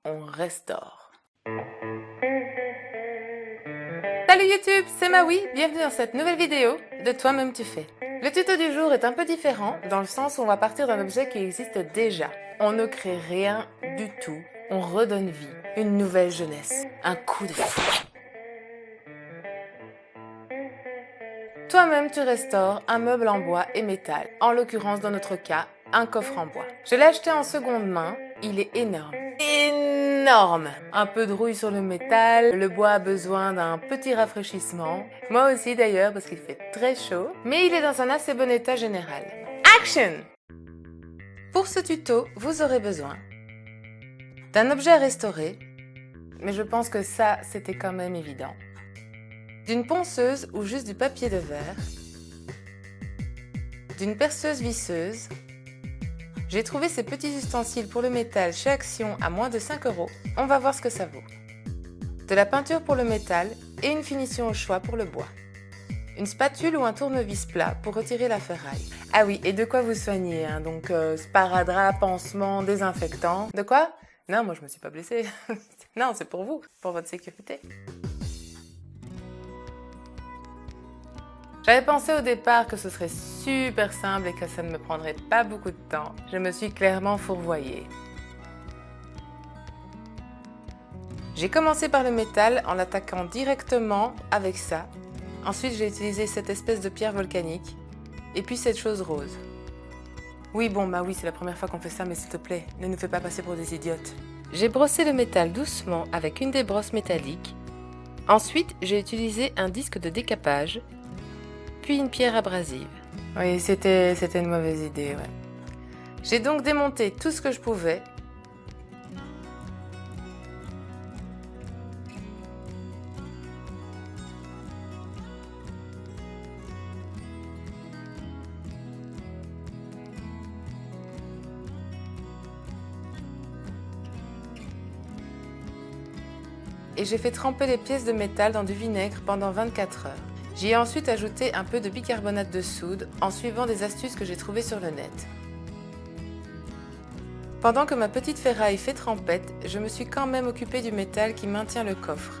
on restaure. Salut YouTube, c'est Maui, bienvenue dans cette nouvelle vidéo de Toi-même tu fais. Le tuto du jour est un peu différent dans le sens où on va partir d'un objet qui existe déjà. On ne crée rien du tout, on redonne vie, une nouvelle jeunesse, un coup de fouet. Toi-même tu restaures un meuble en bois et métal, en l'occurrence dans notre cas, un coffre en bois. Je l'ai acheté en seconde main, il est énorme. Énorme! Un peu de rouille sur le métal, le bois a besoin d'un petit rafraîchissement. Moi aussi d'ailleurs parce qu'il fait très chaud, mais il est dans un assez bon état général. Action! Pour ce tuto, vous aurez besoin d'un objet à restaurer, mais je pense que ça c'était quand même évident. D'une ponceuse ou juste du papier de verre, d'une perceuse visseuse. J'ai trouvé ces petits ustensiles pour le métal chez Action à moins de 5 €. On va voir ce que ça vaut. De la peinture pour le métal et une finition au choix pour le bois. Une spatule ou un tournevis plat pour retirer la ferraille. Ah oui, et de quoi vous soigner, hein, donc sparadrap, pansement, désinfectant. De quoi? Non, moi je me suis pas blessée. Non, c'est pour vous, pour votre sécurité. J'avais pensé au départ que ce serait super simple et que ça ne me prendrait pas beaucoup de temps. Je me suis clairement fourvoyée. J'ai commencé par le métal en l'attaquant directement avec ça. Ensuite, j'ai utilisé cette espèce de pierre volcanique. Et puis cette chose rose. Oui, bon, bah oui, c'est la première fois qu'on fait ça, mais s'il te plaît, ne nous fais pas passer pour des idiotes. J'ai brossé le métal doucement avec une des brosses métalliques. Ensuite, j'ai utilisé un disque de décapage. Puis une pierre abrasive. Oui, c'était une mauvaise idée, ouais. J'ai donc démonté tout ce que je pouvais. Et j'ai fait tremper les pièces de métal dans du vinaigre pendant 24 heures. J'y ai ensuite ajouté un peu de bicarbonate de soude en suivant des astuces que j'ai trouvées sur le net. Pendant que ma petite ferraille fait trempette, je me suis quand même occupée du métal qui maintient le coffre.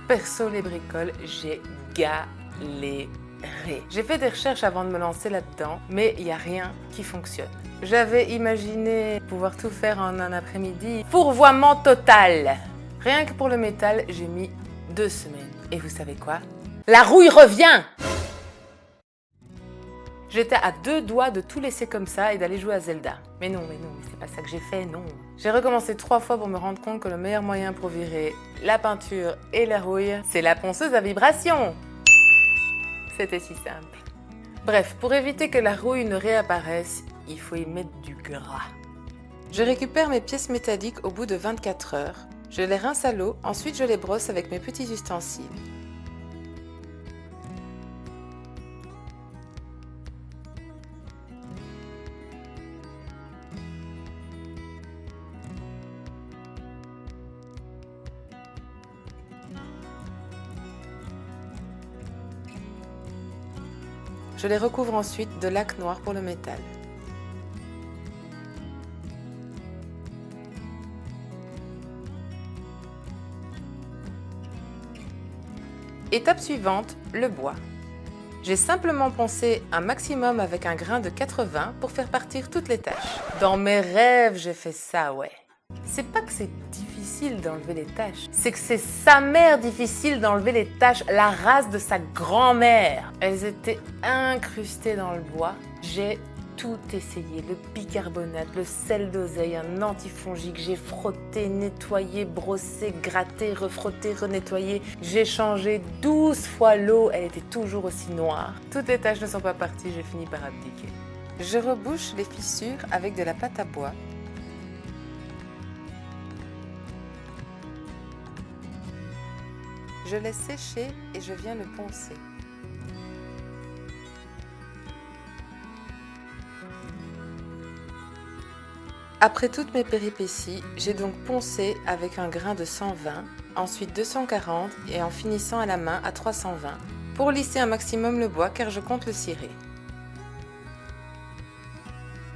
Perso les bricoles, j'ai galéré. J'ai fait des recherches avant de me lancer là-dedans, mais il n'y a rien qui fonctionne. J'avais imaginé pouvoir tout faire en un après-midi. Fourvoiement total! Rien que pour le métal, j'ai mis 2 semaines. Et vous savez quoi? La rouille revient! J'étais à 2 doigts de tout laisser comme ça et d'aller jouer à Zelda. Mais non, c'est pas ça que j'ai fait, non. J'ai recommencé 3 fois pour me rendre compte que le meilleur moyen pour virer la peinture et la rouille, c'est la ponceuse à vibration. C'était si simple. Bref, pour éviter que la rouille ne réapparaisse, il faut y mettre du gras. Je récupère mes pièces métalliques au bout de 24 heures. Je les rince à l'eau, ensuite je les brosse avec mes petits ustensiles. Je les recouvre ensuite de laque noir pour le métal. Étape suivante, le bois. J'ai simplement poncé un maximum avec un grain de 80 pour faire partir toutes les taches. Dans mes rêves, j'ai fait ça, ouais. C'est pas que c'est difficile d'enlever les taches, c'est que c'est sa mère difficile d'enlever les taches, la race de sa grand-mère. Elles étaient incrustées dans le bois. J'ai tout essayé, le bicarbonate, le sel d'oseille, un antifongique, j'ai frotté, nettoyé, brossé, gratté, refrotté, renettoyé. J'ai changé 12 fois l'eau, elle était toujours aussi noire. Toutes les taches ne sont pas parties, j'ai fini par abdiquer. Je rebouche les fissures avec de la pâte à bois. Je laisse sécher et je viens le poncer. Après toutes mes péripéties, j'ai donc poncé avec un grain de 120, ensuite 240 et en finissant à la main à 320 pour lisser un maximum le bois car je compte le cirer.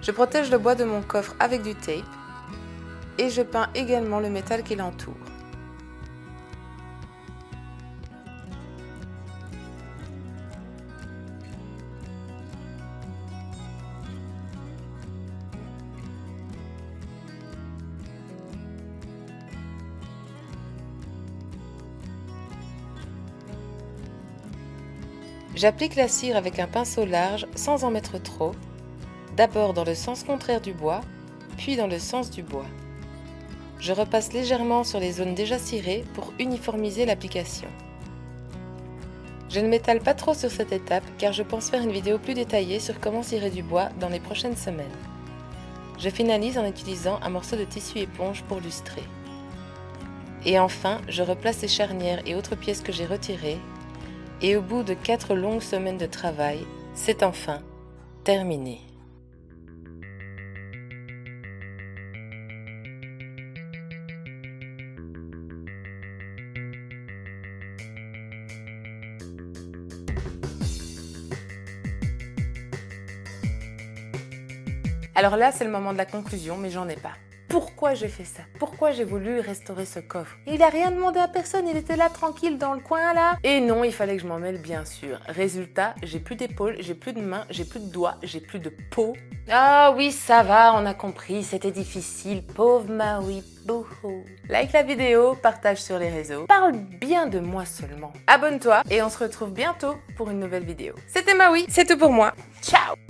Je protège le bois de mon coffre avec du tape et je peins également le métal qui l'entoure. J'applique la cire avec un pinceau large sans en mettre trop, d'abord dans le sens contraire du bois, puis dans le sens du bois. Je repasse légèrement sur les zones déjà cirées pour uniformiser l'application. Je ne m'étale pas trop sur cette étape car je pense faire une vidéo plus détaillée sur comment cirer du bois dans les prochaines semaines. Je finalise en utilisant un morceau de tissu éponge pour lustrer. Et enfin, je replace les charnières et autres pièces que j'ai retirées. Et au bout de 4 longues semaines de travail, c'est enfin terminé. Alors là, c'est le moment de la conclusion, mais j'en ai pas. Pourquoi j'ai fait ça? Pourquoi j'ai voulu restaurer ce coffre? Il a rien demandé à personne, il était là tranquille dans le coin là. Et non, il fallait que je m'en mêle bien sûr. Résultat, j'ai plus d'épaules, j'ai plus de mains, j'ai plus de doigts, j'ai plus de peau. Ah oui, ça va, on a compris, c'était difficile, pauvre Maui, bouhou. Like la vidéo, partage sur les réseaux, parle bien de moi seulement. Abonne-toi et on se retrouve bientôt pour une nouvelle vidéo. C'était Maui, c'est tout pour moi. Ciao!